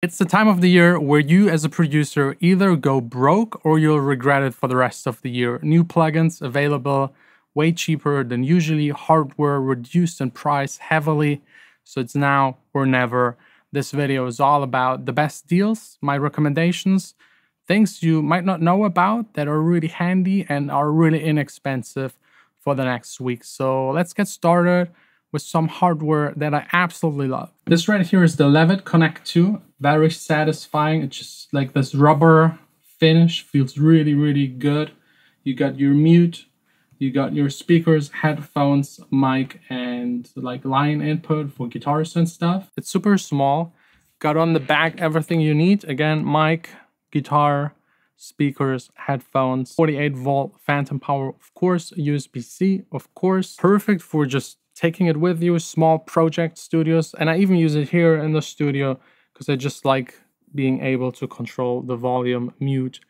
It's the time of the year where you as a producer either go broke or you'll regret it for the rest of the year. New plugins available way cheaper than usually, hardware reduced in price heavily, so it's now or never. This video is all about the best deals, my recommendations, things you might not know about that are really handy and are really inexpensive for the next week. So let's get started with some hardware that I absolutely love. This right here is the Levitt Connect 2. Very satisfying. It's just like this rubber finish, feels really, really good. You got your mute, you got your speakers, headphones, mic, and like line input for guitars and stuff. It's super small. Got on the back everything you need. Again, mic, guitar, speakers, headphones, 48 volt phantom power, of course, USB-C, of course. Perfect for just taking it with you, small project studios. And I even use it here in the studio because I just like being able to control the volume, mute.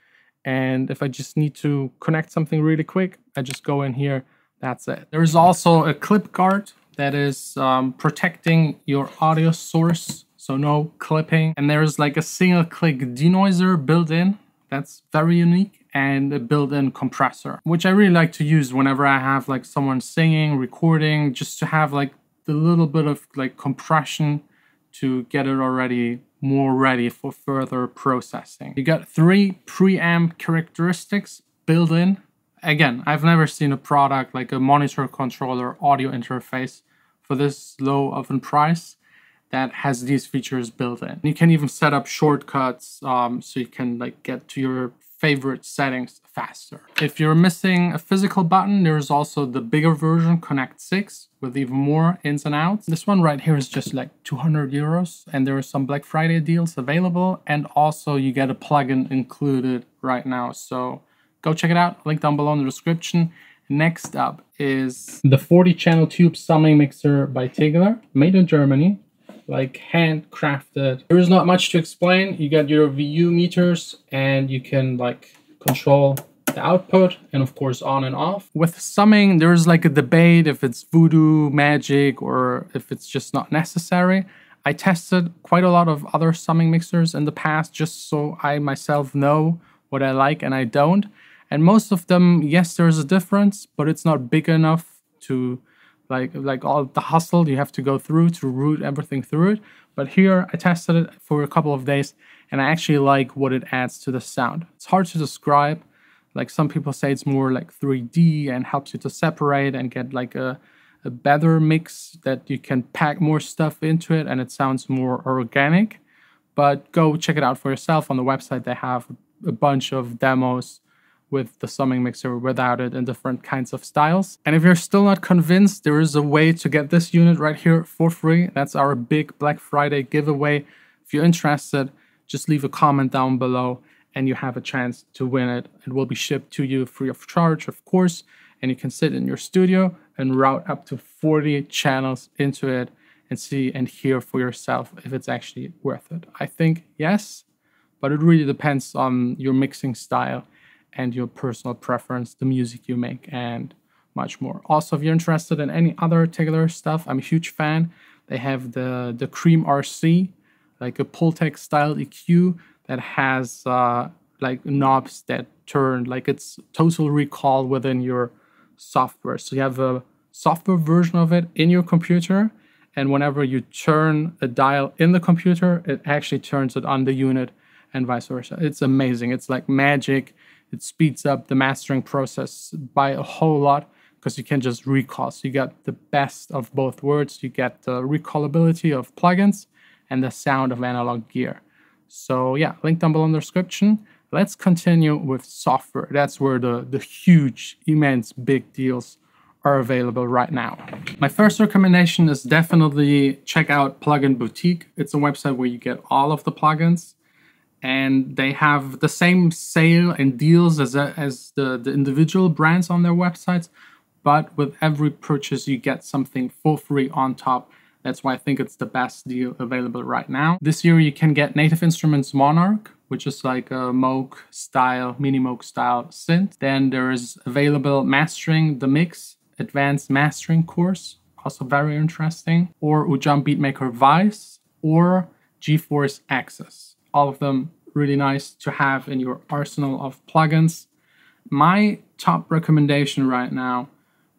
And if I just need to connect something really quick, I just go in here, that's it. There's also a clip guard that is protecting your audio source, so no clipping. And there's like a single click denoiser built in. That's very unique, and a built-in compressor, which I really like to use whenever I have like someone singing, recording, just to have like the little bit of like compression to get it already more ready for further processing. You got 3 preamp characteristics built in. Again, I've never seen a product like a monitor controller audio interface for this low of a price that has these features built in. You can even set up shortcuts so you can like get to your favorite settings faster. If you're missing a physical button, there's also the bigger version, Connect 6, with even more ins and outs. This one right here is just like 200 euros, and there are some Black Friday deals available, and also you get a plugin included right now. So go check it out, link down below in the description. Next up is the 40-channel tube summing mixer by Tigler, made in Germany. Like handcrafted. There is not much to explain. You got your VU meters and you can like control the output and of course on and off. With summing, there's like a debate if it's voodoo magic or if it's just not necessary. I tested quite a lot of other summing mixers in the past just so I myself know what I like and I don't. And most of them, yes, there's a difference, but it's not big enough to like all the hustle you have to go through to route everything through it. But here I tested it for a couple of days and I actually like what it adds to the sound. It's hard to describe. Like some people say it's more like 3D and helps you to separate and get like a better mix that you can pack more stuff into it and it sounds more organic. But go check it out for yourself on the website. They have a bunch of demos with the summing mixer without it in different kinds of styles. And if you're still not convinced, there is a way to get this unit right here for free. That's our big Black Friday giveaway. If you're interested, just leave a comment down below and you have a chance to win it. It will be shipped to you free of charge, of course, and you can sit in your studio and route up to 40 channels into it and see and hear for yourself if it's actually worth it. I think yes, but it really depends on your mixing style and your personal preference, the music you make, and much more. Also, if you're interested in any other Tigler stuff, I'm a huge fan. They have the Cream RC, like a Pultec style EQ that has like knobs that turn, like it's total recall within your software. So you have a software version of it in your computer, and whenever you turn a dial in the computer, it actually turns it on the unit and vice versa. It's amazing. It's like magic. It speeds up the mastering process by a whole lot because you can just recall. So you got the best of both worlds. You get the recallability of plugins and the sound of analog gear. So yeah, link down below in the description. Let's continue with software. That's where the huge, immense, big deals are available right now. My first recommendation is definitely check out Plugin Boutique. It's a website where you get all of the plugins. And they have the same sale and deals as the individual brands on their websites, but with every purchase you get something for free on top. That's why I think it's the best deal available right now. This year you can get Native Instruments Monarch, which is like a Moog style, mini Moog style synth. Then there is available Mastering the Mix Advanced Mastering course, also very interesting, or Ujam Beatmaker Vice, or GeForce Access. All of them really nice to have in your arsenal of plugins. My top recommendation right now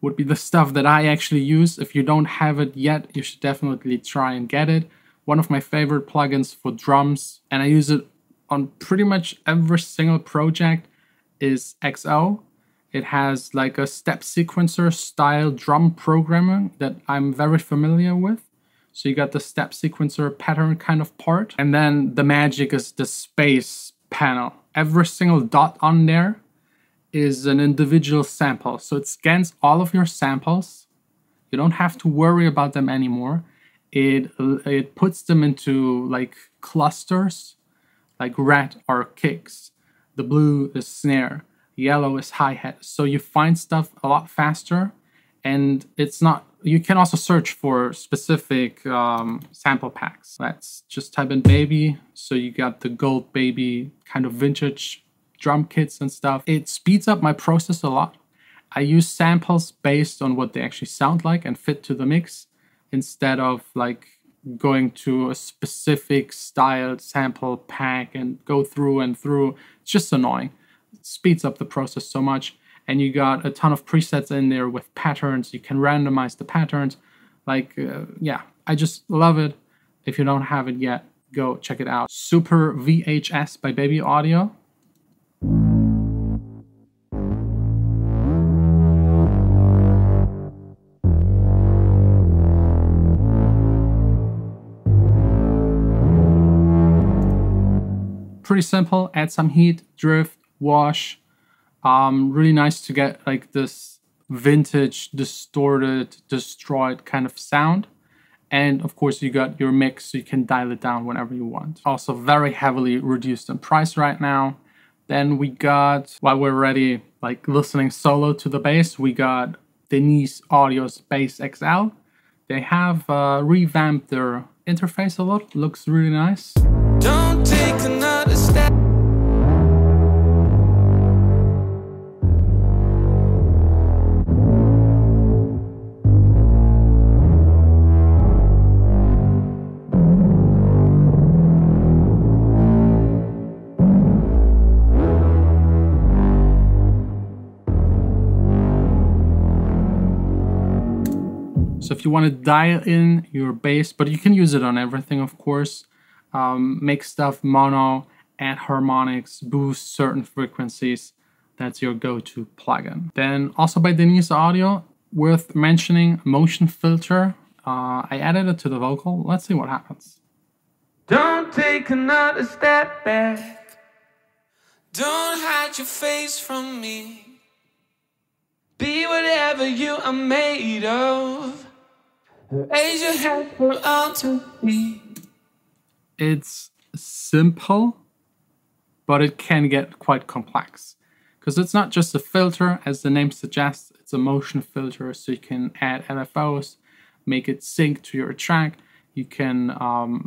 would be the stuff that I actually use. If you don't have it yet, you should definitely try and get it. One of my favorite plugins for drums, and I use it on pretty much every single project, is XO. It has like a step sequencer style drum programming that I'm very familiar with. So you got the step sequencer pattern kind of part. And then the magic is the space panel. Every single dot on there is an individual sample. So it scans all of your samples. You don't have to worry about them anymore. It puts them into like clusters, like red are kicks, the blue is snare, yellow is hi-hat. So you find stuff a lot faster, and it's not, you can also search for specific sample packs. Let's just type in baby. So you got the gold baby kind of vintage drum kits and stuff. It speeds up my process a lot. I use samples based on what they actually sound like and fit to the mix, instead of like going to a specific styled sample pack and go through and through. It's just annoying. It speeds up the process so much. And you got a ton of presets in there with patterns. You can randomize the patterns. Like, yeah, I just love it. If you don't have it yet, go check it out. Super VHS by Baby Audio. Pretty simple. Add some heat, drift, wash. Really nice to get like this vintage, distorted, destroyed kind of sound. And of course you got your mix, so you can dial it down whenever you want. Also very heavily reduced in price right now. Then we got, while we're already like listening solo to the bass, we got Denise Audio's Bass XL. They have revamped their interface a lot. Looks really nice. Don't take another step. So if you want to dial in your bass, but you can use it on everything, of course. Make stuff mono, add harmonics, boost certain frequencies. That's your go-to plugin. Then also by Denise Audio, worth mentioning, motion filter. I added it to the vocal. Let's see what happens. Don't take another step back. Don't hide your face from me. Be whatever you are made of. Raise your hand for all to me. It's simple, but it can get quite complex. Because it's not just a filter, as the name suggests, it's a motion filter, so you can add LFOs, make it sync to your track. You can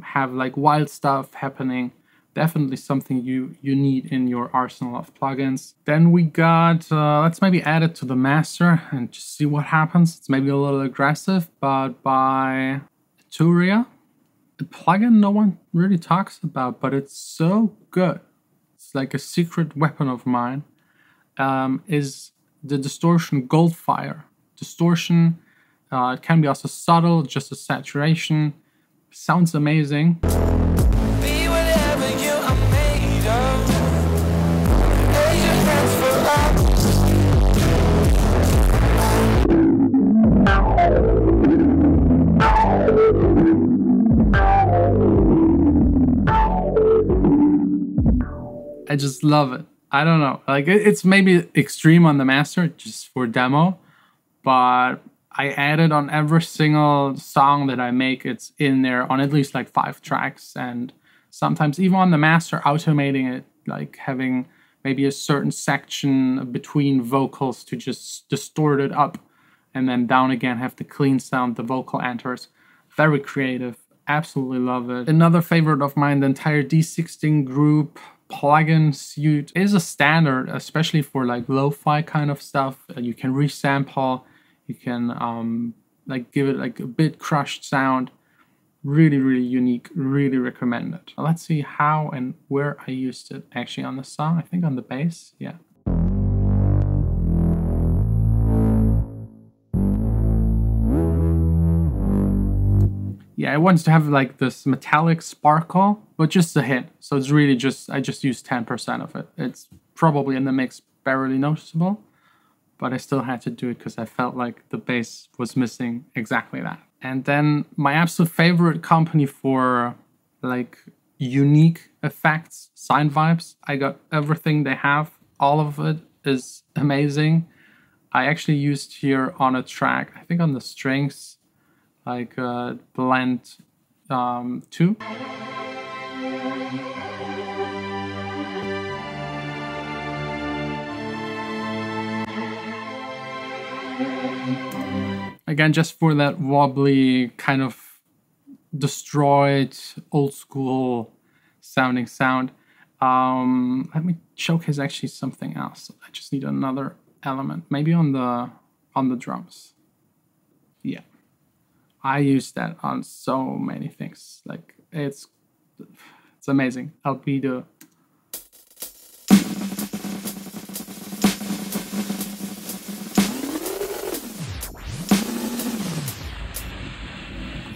have like wild stuff happening. Definitely something you need in your arsenal of plugins. Then we got, let's maybe add it to the master and just see what happens. It's maybe a little aggressive, but by Turia, a plugin no one really talks about, but it's so good. It's like a secret weapon of mine, is the distortion Goldfire. Distortion, it can be also subtle, just a saturation. Sounds amazing. I just love it. I don't know, like it's maybe extreme on the master just for demo, but I added on every single song that I make. It's in there on at least like 5 tracks, and sometimes even on the master, automating it, like having maybe a certain section between vocals to just distort it up and then down again, have the clean sound the vocal enters. Very creative. Absolutely love it. Another favorite of mine, the entire D16 group plugin suite is a standard, especially for like lo-fi kind of stuff. You can resample, you can like give it like a bit crushed sound. Really, really unique, really recommend it. Let's see how and where I used it actually on the song. I think on the bass, yeah. Yeah, I wanted to have like this metallic sparkle, but just a hint. So it's really just, I just used 10% of it. It's probably in the mix barely noticeable, but I still had to do it because I felt like the bass was missing exactly that. And then my absolute favorite company for like unique effects, Sine Vibes. I got everything they have. All of it is amazing. I actually used here on a track, I think on the strings, like blend 2. Again, just for that wobbly kind of destroyed old school sounding sound. Let me showcase actually something else. I just need another element, maybe on the drums. Yeah, I use that on so many things. Like it's amazing. Albedo.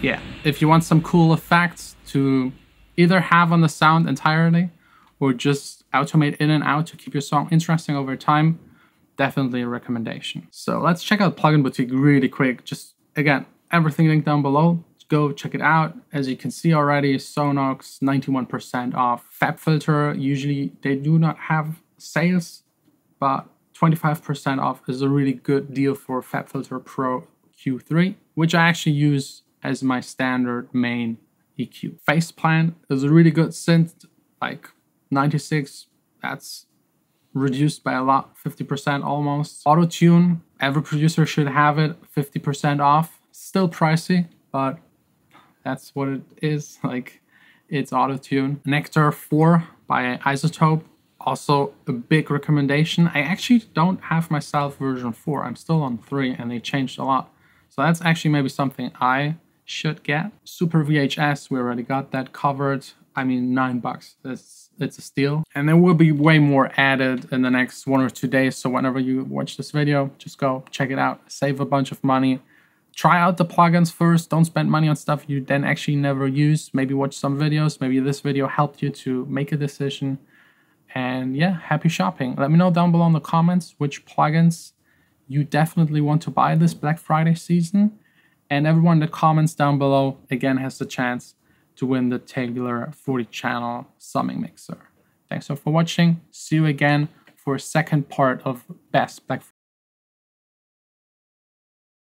Yeah, if you want some cool effects to either have on the sound entirely or just automate in and out to keep your song interesting over time, definitely a recommendation. So let's check out Plugin Boutique really quick. Just again, everything linked down below. Go check it out. As you can see already, Sonox 91% off. FabFilter, usually they do not have sales, but 25% off is a really good deal for FabFilter Pro Q3, which I actually use as my standard main EQ. Faceplant is a really good synth, like 96, that's reduced by a lot, 50% almost. Auto-tune, every producer should have it, 50% off. Still pricey, but that's what it is, like it's auto-tune. Nectar 4 by Isotope, also a big recommendation. I actually don't have myself version 4, I'm still on 3 and they changed a lot. So that's actually maybe something I should get. Super VHS, we already got that covered. I mean, $9, it's a steal. And there will be way more added in the next 1 or 2 days. So whenever you watch this video, just go check it out, save a bunch of money. Try out the plugins first, don't spend money on stuff you then actually never use. Maybe watch some videos, maybe this video helped you to make a decision. And yeah, happy shopping. Let me know down below in the comments which plugins you definitely want to buy this Black Friday season. And everyone that comments down below, again, has the chance to win the Taylor 40-channel summing mixer. Thanks so for watching. See you again for a second part of Best Black Friday.